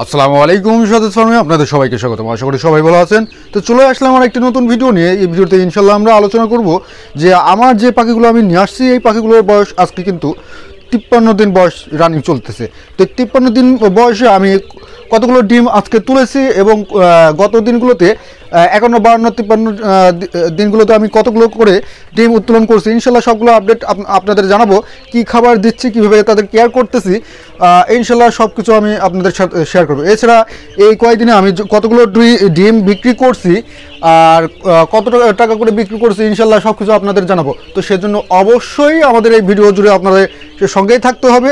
আসসালামু আলাইকুম সাদেত ফার্মে আপনাদের সবাইকে স্বাগতম। আশা করি সবাই ভালো আছেন। তো চলে আসলাম আমার একটি নতুন ভিডিও নিয়ে। এই ভিডিওতে ইনশাল্লাহ আমরা আলোচনা করব যে আমার যে পাখিগুলো আমি নিয়ে আসছি এই পাখিগুলোর বয়স আজকে কিন্তু 53 দিন বয়স রানিং চলতেছে। তো 53 দিন বয়সে আমি কতগুলো ডিম আজকে তুলেছি এবং গত দিনগুলোতে 51, 52, 53 দিনগুলোতে আমি কতগুলো করে ডিম উত্তোলন করছি ইনশাল্লাহ সবগুলো আপডেট আপনাদের জানাবো। কি খাবার দিচ্ছি, কীভাবে তাদের কেয়ার করতেছি, ইনশাল্লাহ সব কিছু আমি আপনাদের সাথে শেয়ার করবো। এছাড়া এই কয়েকদিনে আমি কতগুলো ডিম বিক্রি করছি আর কত টাকা করে বিক্রি করছি ইনশাল্লাহ সব কিছু আপনাদের জানাবো। তো সেজন্য অবশ্যই আমাদের এই ভিডিও জুড়ে আপনাদের সঙ্গেই থাকতে হবে,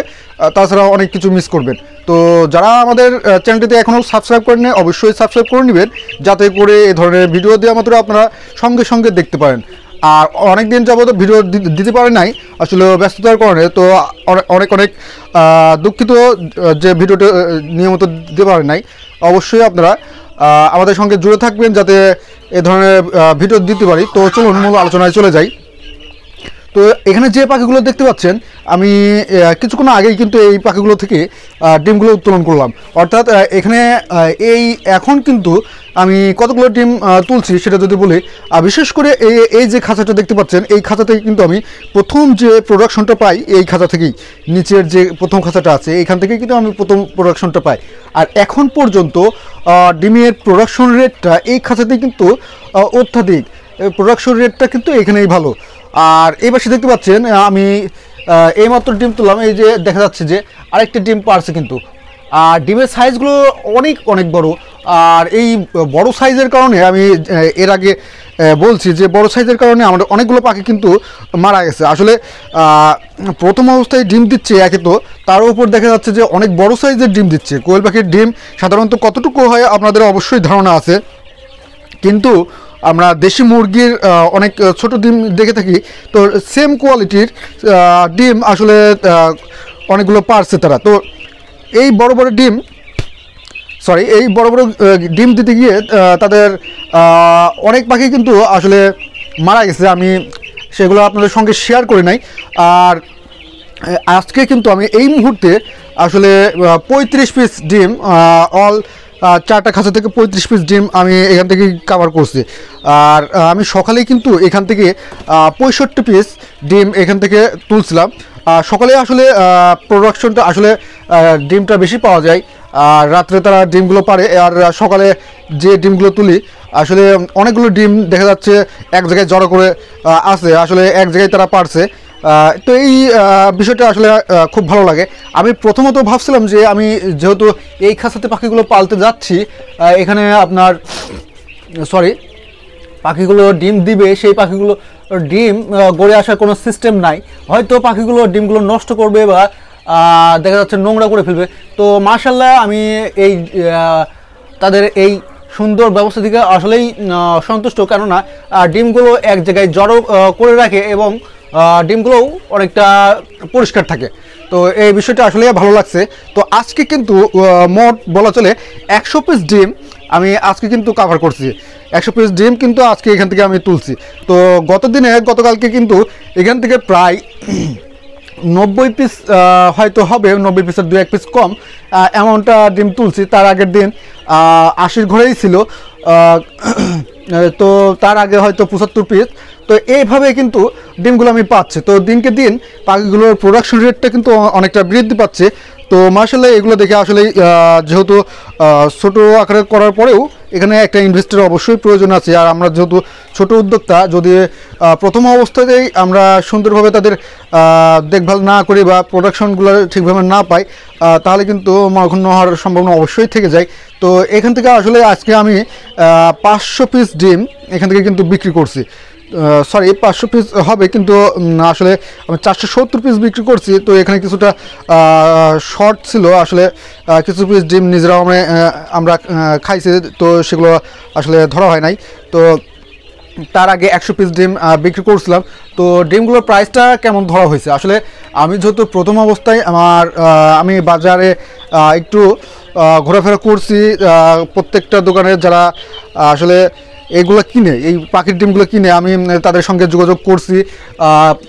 তাছাড়া অনেক কিছু মিস করবেন। তো যারা আমাদের চ্যানেলটিতে এখনও সাবস্ক্রাইব করেন অবশ্যই সাবস্ক্রাইব করে নেবেন, যাতে করে এই ধরনের ভিডিও দিয়ে মাত্র আপনারা সঙ্গে সঙ্গে দেখতে পারেন। আর অনেক দিন যাবত ভিডিও দিতে পারে নাই আসলে ব্যস্ততার কারণে, তো অনেক দুঃখিত যে ভিডিওটা নিয়মিত দিতে পারে নাই। অবশ্যই আপনারা আমাদের সঙ্গে জুড়ে থাকবেন যাতে এ ধরনের ভিডিও দিতে পারি। তো চলুন মূল আলোচনায় চলে যাই। তো এখানে যে পাখিগুলো দেখতে পাচ্ছেন আমি কিছুক্ষণ আগেই কিন্তু এই পাখিগুলো থেকে ডিমগুলো উত্তোলন করলাম। অর্থাৎ এখানে এখন কিন্তু আমি কতগুলো ডিম তুলছি সেটা যদি বলি, বিশেষ করে এই যে খাঁচাটা দেখতে পাচ্ছেন এই খাঁচা থেকে কিন্তু আমি প্রথম যে প্রোডাকশনটা পাই এই খাঁচা থেকেই, নিচের যে প্রথম খাঁচাটা আছে এইখান থেকেই কিন্তু আমি প্রথম প্রোডাকশনটা পাই। আর এখন পর্যন্ত ডিমের প্রোডাকশন রেটটা এই খাঁচাতেই কিন্তু অত্যাধিক, প্রোডাকশন রেটটা কিন্তু এখানেই ভালো। আর এই পাশে দেখতে পাচ্ছেন আমি এইমাত্র ডিম তুললাম, এই যে দেখা যাচ্ছে যে আরেকটি ডিম পারছে কিন্তু। আর ডিমের সাইজগুলো অনেক বড়। আর এই বড় সাইজের কারণে আমি এর আগে বলছি যে বড় সাইজের কারণে আমাদের অনেকগুলো পাখি কিন্তু মারা গেছে। আসলে প্রথম অবস্থায় ডিম দিচ্ছে একে, তো তার উপর দেখা যাচ্ছে যে অনেক বড় সাইজের ডিম দিচ্ছে। কোয়েল পাখির ডিম সাধারণত কতটুকু হয় আপনাদের অবশ্যই ধারণা আছে, কিন্তু আমরা দেশি মুরগির অনেক ছোট ডিম দেখে থাকি। তো সেম কোয়ালিটির ডিম আসলে অনেকগুলো পারছে তারা। তো এই বড় বড় ডিম দিতে গিয়ে তাদের অনেক পাখি কিন্তু আসলে মারা গেছে। আমি সেগুলো আপনাদের সঙ্গে শেয়ার করি নাই। আর আজকে কিন্তু আমি এই মুহূর্তে আসলে 35 পিস ডিম চারটা খাঁচা থেকে 35 পিস ডিম আমি এখান থেকে কাভার করছি। আর আমি সকালেই কিন্তু এখান থেকে 65 পিস ডিম এখান থেকে তুলছিলাম। সকালে আসলে প্রোডাকশনটা আসলে ডিমটা বেশি পাওয়া যায়, আর রাত্রে তারা ডিমগুলো পারে। আর সকালে যে ডিমগুলো তুলি আসলে অনেকগুলো ডিম দেখা যাচ্ছে এক জায়গায় জড়ো করে আছে, আসলে এক জায়গায় তারা পারছে। তো এই বিষয়টা আসলে খুব ভালো লাগে। আমি প্রথমত ভাবছিলাম যে আমি যেহেতু এই খাঁচাতে পাখিগুলো পালতে যাচ্ছি, এখানে আপনার পাখিগুলো ডিম দিবে, সেই পাখিগুলো ডিম গড়ে আসার কোনো সিস্টেম নাই। হয়তো পাখিগুলো ডিমগুলো নষ্ট করবে বা দেখা যাচ্ছে নোংরা করে ফেলবে। তো মাশাআল্লাহ আমি এই তাদের এই সুন্দর ব্যবস্থা থেকে আসলেই সন্তুষ্ট, কেননা ডিমগুলো এক জায়গায় জড়ো করে রাখে এবং ডিমগুলোও অনেকটা পরিষ্কার থাকে। তো এই বিষয়টা আসলে ভালো লাগছে। তো আজকে কিন্তু মোট বলা চলে 100 পিস ডিম আমি আজকে কিন্তু কাভার করছি। 100 পিস ডিম কিন্তু আজকে এখান থেকে আমি তুলছি। তো গতকালকে কিন্তু এখান থেকে প্রায় 90 পিস হয়তো হবে, 90 পিসের 2-1 পিস কম এমনটা ডিম তুলছি। তার আগের দিন 80 ঘরেই ছিল, তো তার আগে হয়তো 75 পিস। তো এইভাবে কিন্তু ডিমগুলো আমি পাচ্ছি। তো দিনকে দিন পাখিগুলোর প্রোডাকশন রেটটা কিন্তু অনেকটা বৃদ্ধি পাচ্ছে। তো মাশাআল্লাহ এগুলো দেখে আসলে যেহেতু ছোটো আকারে করার পরেও এখানে একটা ইনভেস্টের অবশ্যই প্রয়োজন আছে। আর আমরা যেহেতু ছোট উদ্যোক্তা, যদি প্রথম অবস্থাতেই আমরা সুন্দরভাবে তাদের দেখভাল না করি বা প্রোডাকশনগুলো ঠিকভাবে না পাই, তাহলে কিন্তু মরক্ষুণ্ণ হওয়ার সম্ভাবনা অবশ্যই থেকে যায়। তো এখান থেকে আসলে আজকে আমি 500 পিস ডিম এখান থেকে কিন্তু বিক্রি করছি। 500 পিস হবে, কিন্তু আসলে আমি 470 পিস বিক্রি করছি। তো এখানে কিছুটা শর্ট ছিল, আসলে কিছু পিস ডিম নিজেরাও আমরা খাইছি, তো সেগুলো আসলে ধরা হয় নাই। তো তার আগে 100 পিস ডিম বিক্রি করছিলাম। তো ডিমগুলোর প্রাইসটা কেমন ধরা হয়েছে, আসলে আমি যেহেতু প্রথম অবস্থায় আমি বাজারে একটু ঘোরাফেরা করছি, প্রত্যেকটা দোকানে যারা আসলে এগুলো কিনে, এই পাখির ডিমগুলো কিনে আমি তাদের সঙ্গে যোগাযোগ করছি,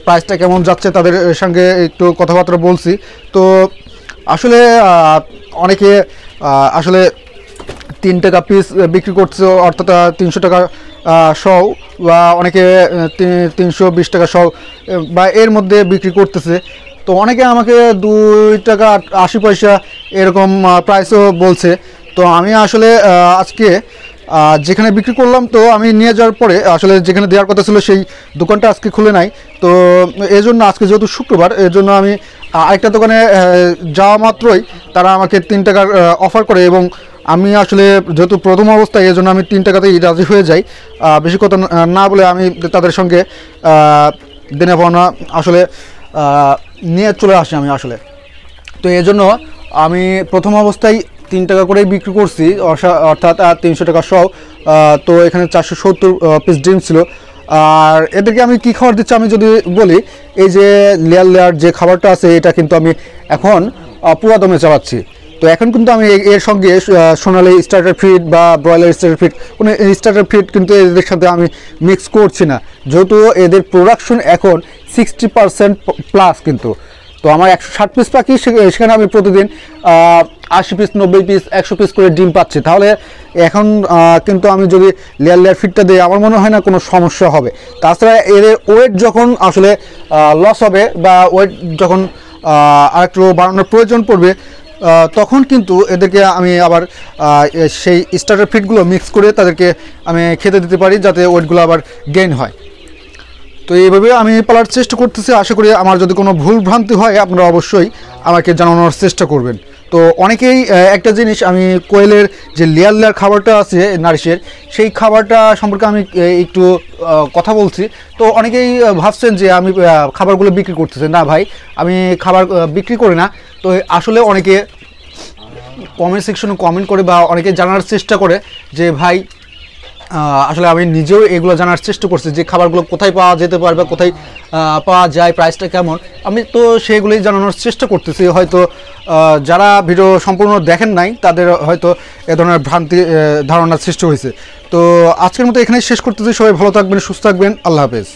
প্রাইসটা কেমন যাচ্ছে তাদের সঙ্গে একটু কথাবার্তা বলছি। তো আসলে অনেকে আসলে 3 টাকা পিস বিক্রি করছে, অর্থাৎ 300 টাকা শও, বা অনেকে 320 টাকা শও বা এর মধ্যে বিক্রি করতেছে। তো অনেকে আমাকে 2 টাকা 80 পয়সা এরকম প্রাইসও বলছে। তো আমি আসলে আজকে যেখানে বিক্রি করলাম, তো আমি নিয়ে যাওয়ার পরে আসলে যেখানে দেওয়ার কথা ছিল সেই দোকানটা আজকে খুলে নাই। তো এই জন্য আজকে যেহেতু শুক্রবার, এর জন্য আমি আরেকটা দোকানে যাওয়া মাত্রই তারা আমাকে 3 টাকার অফার করে, এবং আমি আসলে যেহেতু প্রথম অবস্থায় এই জন্য আমি 3 টাকাতেই রাজি হয়ে যাই। বেশি কথা না বলে আমি তাদের সঙ্গে দেনা পাওনা আসলে নিয়ে চলে আসি আমি আসলে। তো এই জন্য আমি প্রথম অবস্থায় 3 টাকা করেই বিক্রি করছি, অর্থাৎ 300 টাকা সহ। তো এখানে 470 পিস ডিম ছিল। আর এদেরকে আমি কী খাবার দিচ্ছি আমি যদি বলি, এই যে লেয়ার লেয়ার যে খাবারটা আছে এটা কিন্তু আমি এখন পুরা দমে চালাচ্ছি। তো এখন কিন্তু আমি এর সঙ্গে সোনালি স্টার্টার ফিড বা ব্রয়লার স্টার্টার ফিড, কোনো স্টার্টার ফিড কিন্তু এদের সাথে আমি মিক্স করছি না, যেহেতু এদের প্রোডাকশন এখন 60% প্লাস। কিন্তু তো আমার 160 পিস পাখি, সেখানে আমি প্রতিদিন 80 পিস 90 পিস 100 পিস করে ডিম পাচ্ছি। তাহলে এখন কিন্তু আমি যদি লেয়ার লেয়ার ফিডটা দিই, আমার মনে হয় না কোনো সমস্যা হবে। তাছাড়া এদের ওয়েট যখন আসলে লস হবে বা ওয়েট যখন আরেকটু বাড়ানোর প্রয়োজন পড়বে, তখন কিন্তু এদেরকে আমি আবার সেই স্টার্টার ফিডগুলো মিক্স করে তাদেরকে আমি খেতে দিতে পারি, যাতে ওয়েটগুলো আবার গেইন হয়। তো এইভাবে আমি পালার চেষ্টা করতেছি। আশা করি আমার যদি কোনো ভুল ভ্রান্তি হয় আপনারা অবশ্যই আমাকে জানানোর চেষ্টা করবেন। তো অনেকেই একটা জিনিস, আমি কোয়েলের যে লেয়ার লেয়ার খাবারটা আছে নারিশের, সেই খাবারটা সম্পর্কে আমি একটু কথা বলছি। তো অনেকেই ভাবছেন যে আমি খাবারগুলো বিক্রি করতেছি। না ভাই, আমি খাবার বিক্রি করি না। তো আসলে অনেকে কমেন্ট সেকশনে কমেন্ট করে বা অনেকে জানার চেষ্টা করে যে ভাই, আসলে আমি নিজেও এগুলো জানার চেষ্টা করছি যে খাবারগুলো কোথায় পাওয়া যেতে পারবে, কোথায় পাওয়া যায়, প্রাইসটা কেমন, আমি তো সেগুলোই জানানোর চেষ্টা করতেছি। হয়তো যারা ভিডিও সম্পূর্ণ দেখেন নাই তাদের হয়তো এ ধরনের ভ্রান্তি ধারণার সৃষ্টি হয়েছে। তো আজকের মতো এখানেই শেষ করতেছি। সবাই ভালো থাকবেন, সুস্থ থাকবেন, আল্লাহ হাফেজ।